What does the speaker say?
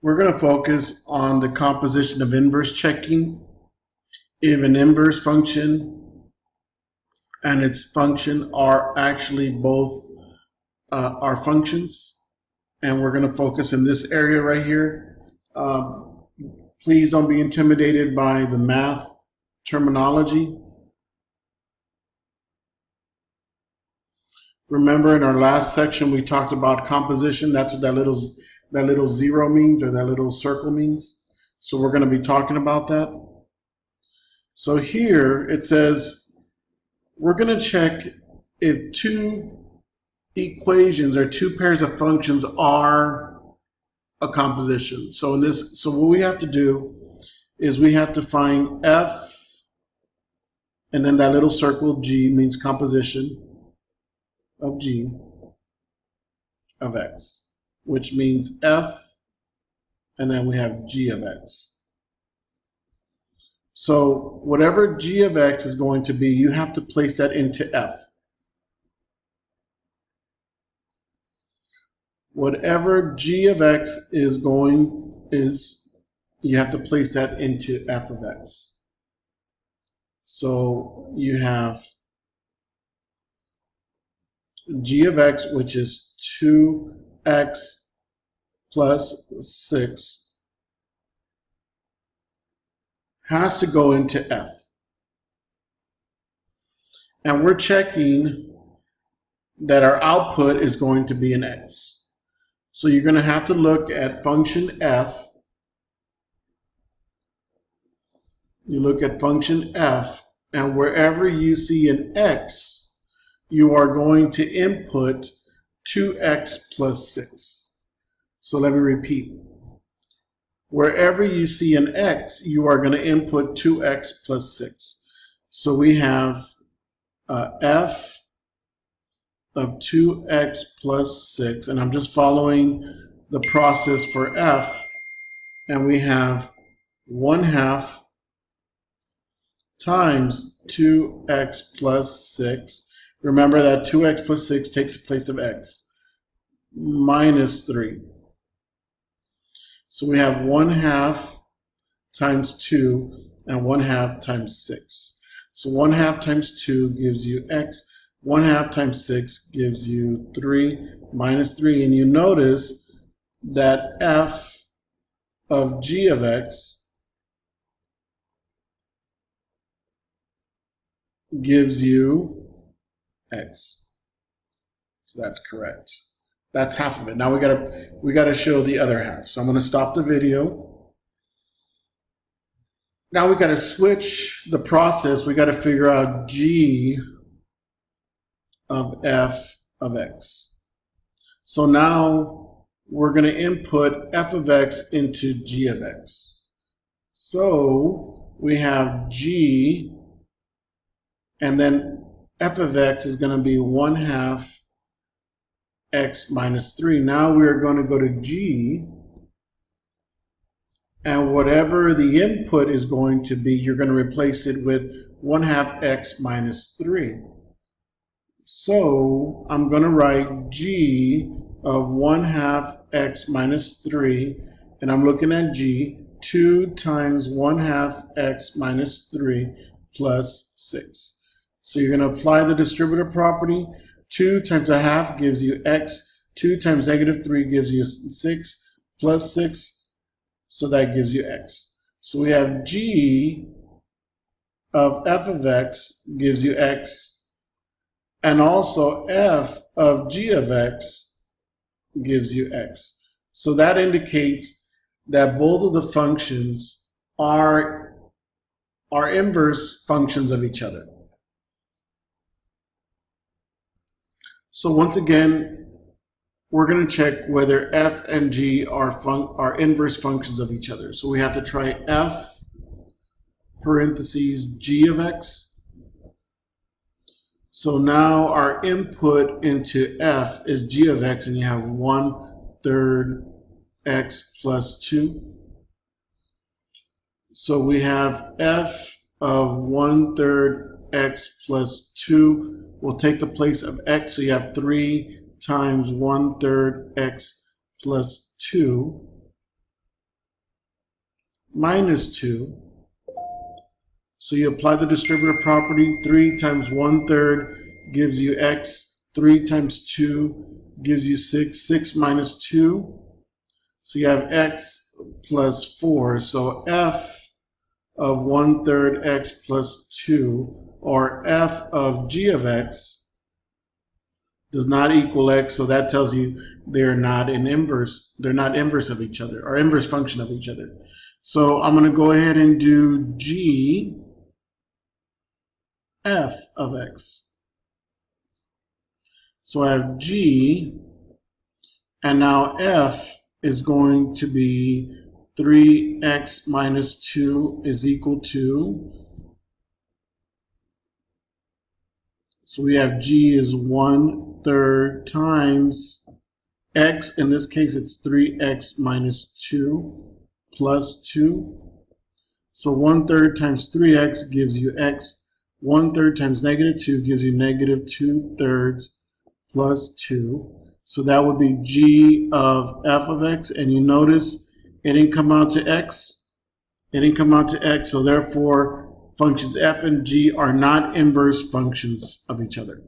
We're going to focus on the composition of inverse checking. If an inverse function and its function are actually both our functions, and we're going to focus in this area right here. Please don't be intimidated by the math terminology. Remember, in our last section we talked about composition. That's what that little zero means, or that little circle means. So we're going to be talking about that. So here it says we're going to check if two equations or two pairs of functions are a composition. So what we have to do is we have to find f, and then that little circle g means composition of g of x, which means f, and then we have g of x. So whatever g of x is going to be, you have to place that into f. Whatever g of x is you have to place that into f of x. So you have g of x, which is 2x plus 6, has to go into f. And we're checking that our output is going to be an x. So you're going to have to look at function f. You look at function f, and wherever you see an x, you are going to input 2x plus 6. So let me repeat. Wherever you see an x, you are going to input 2x plus 6. So we have f of 2x plus 6, and I'm just following the process for f, and we have 1/2 times 2x plus 6. Remember that 2x plus 6 takes the place of x, minus 3. So we have 1/2 times 2 and 1/2 times 6. So 1/2 times 2 gives you x. 1/2 times 6 gives you 3 minus 3. And you notice that f of g of x gives you x. So that's correct. That's half of it. Now we gotta show the other half. So I'm going to stop the video. Now we got to switch the process. We got to figure out g of f of x. So now we're going to input f of x into g of x. So we have g, and then f of x is going to be 1/2 x minus 3. Now we're going to go to g, and whatever the input is going to be, you're going to replace it with 1/2 x minus 3. So I'm going to write g of 1/2 x minus 3, and I'm looking at g, 2 times 1/2 x minus 3 plus 6. So you're going to apply the distributive property. 2 times 1/2 gives you x. 2 times -3 gives you 6 plus 6. So that gives you x. So we have g of f of x gives you x. And also f of g of x gives you x. So that indicates that both of the functions are inverse functions of each other. So once again, we're going to check whether f and g are inverse functions of each other. So we have to try f parentheses g of x. So now our input into f is g of x, and you have 1/3 x plus 2. So we have f of 1/3 x plus 2 will take the place of x. So you have 3 times 1/3 x plus 2. minus 2. So you apply the distributive property. 3 times 1/3 gives you x. 3 times 2 gives you 6. 6 minus 2. So you have x plus 4. So f of 1/3 x plus 2, or f of g of x, does not equal x. So that tells you they're not inverse of each other, or inverse function of each other. So I'm going to go ahead and do g f of x. So I have g, and now f is going to be 3x minus 2 is equal to, so we have g is 1/3 times x. In this case, it's 3x minus 2 plus 2. So 1/3 times 3x gives you x. 1/3 times negative 2 gives you negative 2/3 plus 2. So that would be g of f of x. And you notice it didn't come out to x. It didn't come out to x. So therefore, functions f and g are not inverse functions of each other.